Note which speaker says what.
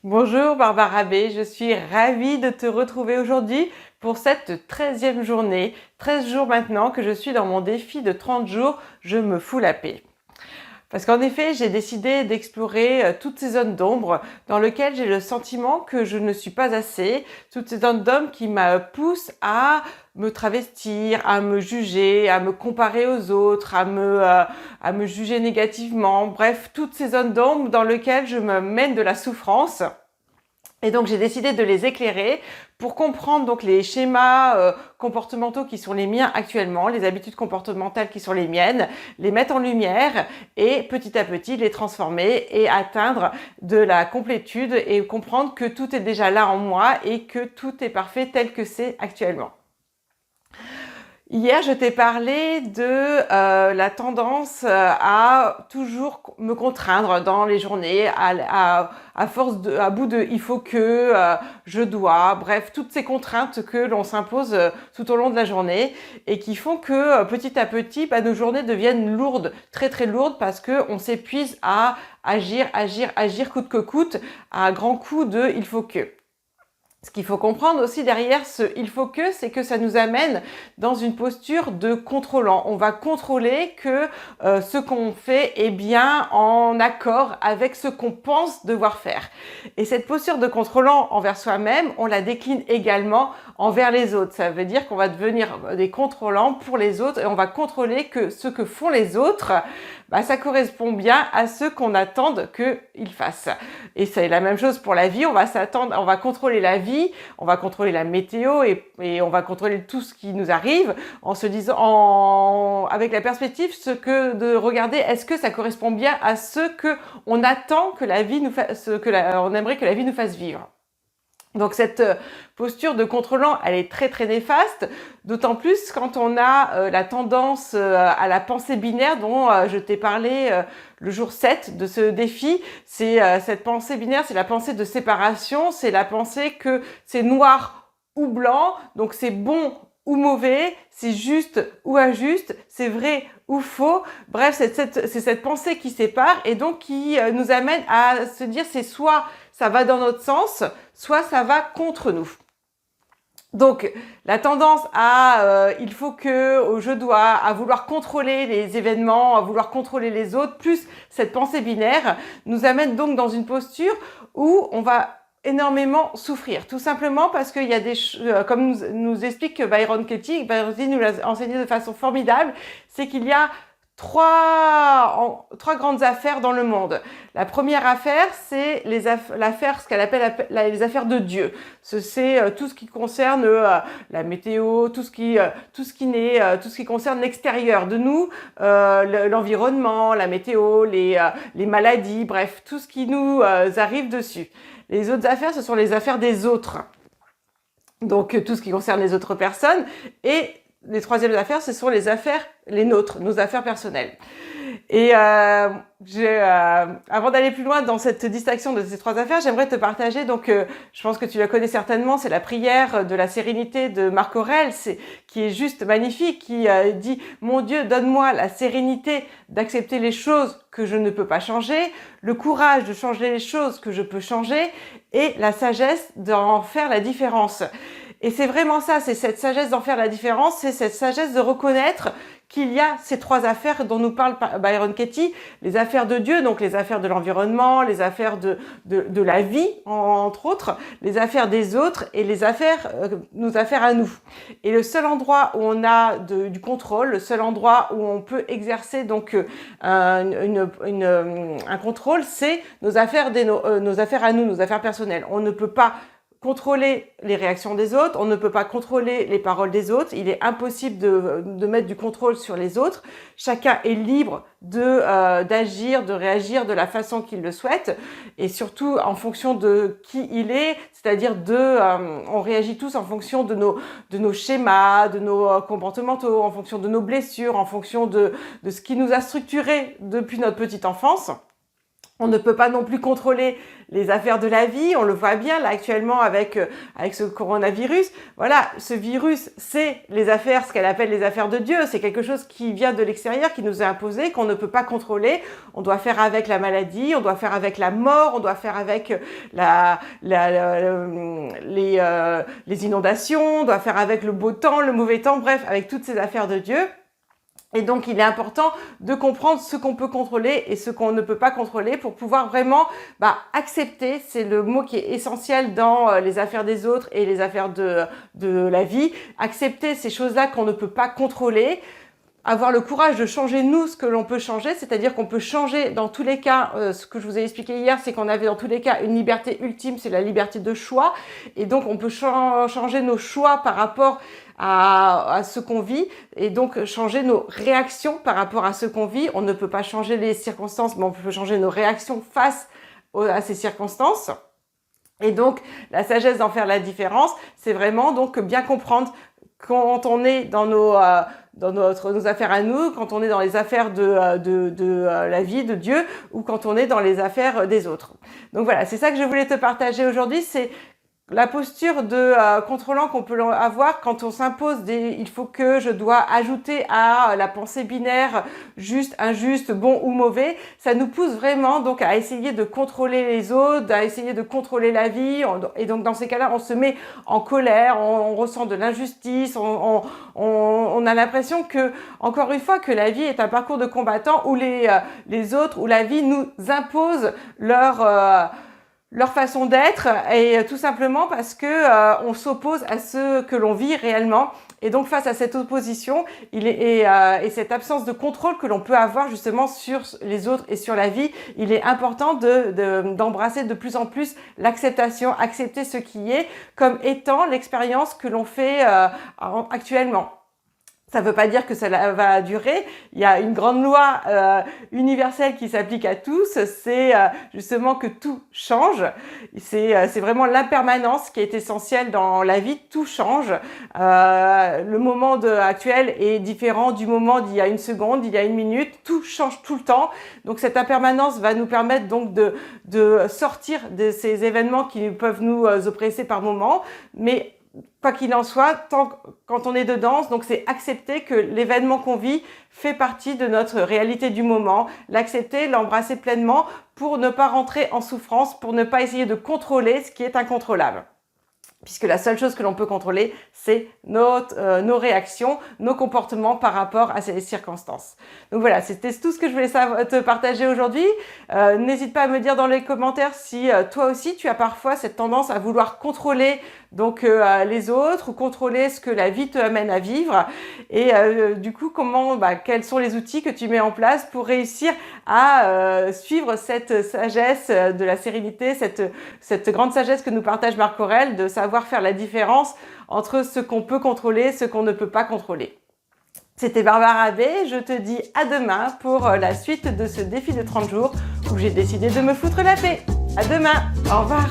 Speaker 1: Bonjour Barbara B, je suis ravie de te retrouver aujourd'hui pour cette 13e journée, 13 jours maintenant que je suis dans mon défi de 30 jours, je me fous la paix. Parce qu'en effet, j'ai décidé d'explorer toutes ces zones d'ombre dans lesquelles j'ai le sentiment que je ne suis pas assez, toutes ces zones d'ombre qui me poussent à me travestir, à me juger, à me comparer aux autres, à me juger négativement. Bref, toutes ces zones d'ombre dans lesquelles je me mène de la souffrance. Et donc j'ai décidé de les éclairer pour comprendre donc les schémas comportementaux qui sont les miens actuellement, les habitudes comportementales qui sont les miennes, les mettre en lumière et petit à petit les transformer et atteindre de la complétude et comprendre que tout est déjà là en moi et que tout est parfait tel que c'est actuellement. Hier, je t'ai parlé de la tendance à toujours me contraindre dans les journées, à force à bout de il faut que, je dois, bref, toutes ces contraintes que l'on s'impose tout au long de la journée et qui font que petit à petit, nos journées deviennent lourdes, très très lourdes parce que on s'épuise à agir coûte que coûte, à grands coups de il faut que. Ce qu'il faut comprendre aussi derrière ce « il faut que », c'est que ça nous amène dans une posture de contrôlant. On va contrôler que ce qu'on fait est bien en accord avec ce qu'on pense devoir faire. Et cette posture de contrôlant envers soi-même, on la décline également envers les autres. Ça veut dire qu'on va devenir des contrôlants pour les autres et on va contrôler que ce que font les autres, ça correspond bien à ce qu'on attend qu'ils fassent. Et c'est la même chose pour la vie, on va contrôler la vie, on va contrôler la météo et on va contrôler tout ce qui nous arrive en se disant, avec la perspective, de regarder est-ce que ça correspond bien à ce que on attend que la vie nous fasse, on aimerait que la vie nous fasse vivre. Donc cette posture de contrôlant, elle est très très néfaste, d'autant plus quand on a la tendance à la pensée binaire dont je t'ai parlé le jour 7 de ce défi. C'est cette pensée binaire, c'est la pensée de séparation, c'est la pensée que c'est noir ou blanc, donc c'est bon ou mauvais, c'est juste ou injuste, c'est vrai ou faux. Bref, c'est cette pensée qui sépare et donc qui nous amène à se dire c'est soit ça va dans notre sens, soit ça va contre nous. Donc, la tendance à il faut que, au je dois, à vouloir contrôler les événements, à vouloir contrôler les autres, plus cette pensée binaire, nous amène donc dans une posture où on va énormément souffrir. Tout simplement parce qu'il y a des comme nous explique Byron Katie nous l'a enseigné de façon formidable, c'est qu'il y a trois grandes affaires dans le monde. La première affaire, c'est l'affaire, ce qu'elle appelle les affaires de Dieu. C'est tout ce qui concerne la météo, tout ce qui concerne l'extérieur de nous, l'environnement, la météo, les maladies, bref, tout ce qui nous arrive dessus. Les autres affaires, ce sont les affaires des autres. Donc, tout ce qui concerne les autres personnes. Et les troisièmes affaires, ce sont les nôtres, nos affaires personnelles. Et avant d'aller plus loin dans cette distinction de ces trois affaires, j'aimerais te partager, je pense que tu la connais certainement, c'est la prière de la sérénité de Marc Aurèle, qui est juste magnifique, qui dit « Mon Dieu, donne-moi la sérénité d'accepter les choses que je ne peux pas changer, le courage de changer les choses que je peux changer et la sagesse d'en faire la différence. » Et c'est vraiment ça, c'est cette sagesse d'en faire la différence, c'est cette sagesse de reconnaître qu'il y a ces trois affaires dont nous parle Byron Katie, les affaires de Dieu, donc les affaires de l'environnement, les affaires de la vie, entre autres, les affaires des autres et les affaires, nos affaires à nous. Et le seul endroit où on a du contrôle, le seul endroit où on peut exercer donc un contrôle, c'est nos affaires à nous, nos affaires personnelles. On ne peut pas contrôler les réactions des autres, on ne peut pas contrôler les paroles des autres, il est impossible de mettre du contrôle sur les autres. Chacun est libre d'agir, de réagir de la façon qu'il le souhaite et surtout en fonction de qui il est, c'est-à-dire on réagit tous en fonction de nos schémas, de nos comportementaux, en fonction de nos blessures, en fonction de ce qui nous a structurés depuis notre petite enfance. On ne peut pas non plus contrôler les affaires de la vie, on le voit bien là actuellement avec ce coronavirus. Voilà, ce virus, c'est les affaires, ce qu'elle appelle les affaires de Dieu. C'est quelque chose qui vient de l'extérieur, qui nous est imposé, qu'on ne peut pas contrôler. On doit faire avec la maladie, on doit faire avec la mort, on doit faire avec les inondations, on doit faire avec le beau temps, le mauvais temps, bref, avec toutes ces affaires de Dieu. Et donc, il est important de comprendre ce qu'on peut contrôler et ce qu'on ne peut pas contrôler pour pouvoir vraiment accepter, c'est le mot qui est essentiel dans les affaires des autres et les affaires de la vie, accepter ces choses-là qu'on ne peut pas contrôler, avoir le courage de changer nous ce que l'on peut changer, c'est-à-dire qu'on peut changer dans tous les cas, ce que je vous ai expliqué hier, c'est qu'on avait dans tous les cas une liberté ultime, c'est la liberté de choix, et donc on peut changer nos choix par rapport à ce qu'on vit, et donc changer nos réactions par rapport à ce qu'on vit. On ne peut pas changer les circonstances, mais on peut changer nos réactions face à ces circonstances. Et donc, la sagesse d'en faire la différence, c'est vraiment donc bien comprendre quand on est dans nos affaires à nous, quand on est dans les affaires de la vie de Dieu ou quand on est dans les affaires des autres. Donc voilà, c'est ça que je voulais te partager aujourd'hui, c'est la posture de contrôlant qu'on peut avoir quand on s'impose il faut que, je dois ajouter à la pensée binaire juste, injuste, bon ou mauvais, ça nous pousse vraiment donc à essayer de contrôler les autres, à essayer de contrôler la vie, et donc dans ces cas-là on se met en colère, on ressent de l'injustice, on a l'impression que, encore une fois, que la vie est un parcours de combattant où les autres, où la vie nous impose leur façon d'être, et tout simplement parce que on s'oppose à ce que l'on vit réellement. Et donc face à cette opposition et cette absence de contrôle que l'on peut avoir justement sur les autres et sur la vie, il est important d'embrasser de plus en plus l'acceptation, accepter ce qui est comme étant l'expérience que l'on fait actuellement. Ça ne veut pas dire que ça va durer. Il y a une grande loi universelle qui s'applique à tous. C'est justement que tout change. C'est vraiment l'impermanence qui est essentielle dans la vie. Tout change. Le moment actuel est différent du moment d'il y a une seconde, d'il y a une minute. Tout change tout le temps. Donc cette impermanence va nous permettre donc de sortir de ces événements qui peuvent nous oppresser par moments. Mais quoi qu'il en soit, quand on est dedans, donc c'est accepter que l'événement qu'on vit fait partie de notre réalité du moment, l'accepter, l'embrasser pleinement pour ne pas rentrer en souffrance, pour ne pas essayer de contrôler ce qui est incontrôlable. Puisque la seule chose que l'on peut contrôler, c'est nos réactions, nos comportements par rapport à ces circonstances. Donc voilà, c'était tout ce que je voulais te partager aujourd'hui. N'hésite pas à me dire dans les commentaires si toi aussi tu as parfois cette tendance à vouloir contrôler donc les autres ou contrôler ce que la vie te amène à vivre. Et du coup, quels sont les outils que tu mets en place pour réussir à suivre cette sagesse de la sérénité, cette grande sagesse que nous partage Marc Aurèle, de savoir faire la différence entre ce qu'on peut contrôler et ce qu'on ne peut pas contrôler. C'était Barbara Abbé, je te dis à demain pour la suite de ce défi de 30 jours où j'ai décidé de me foutre la paix. À demain, au revoir.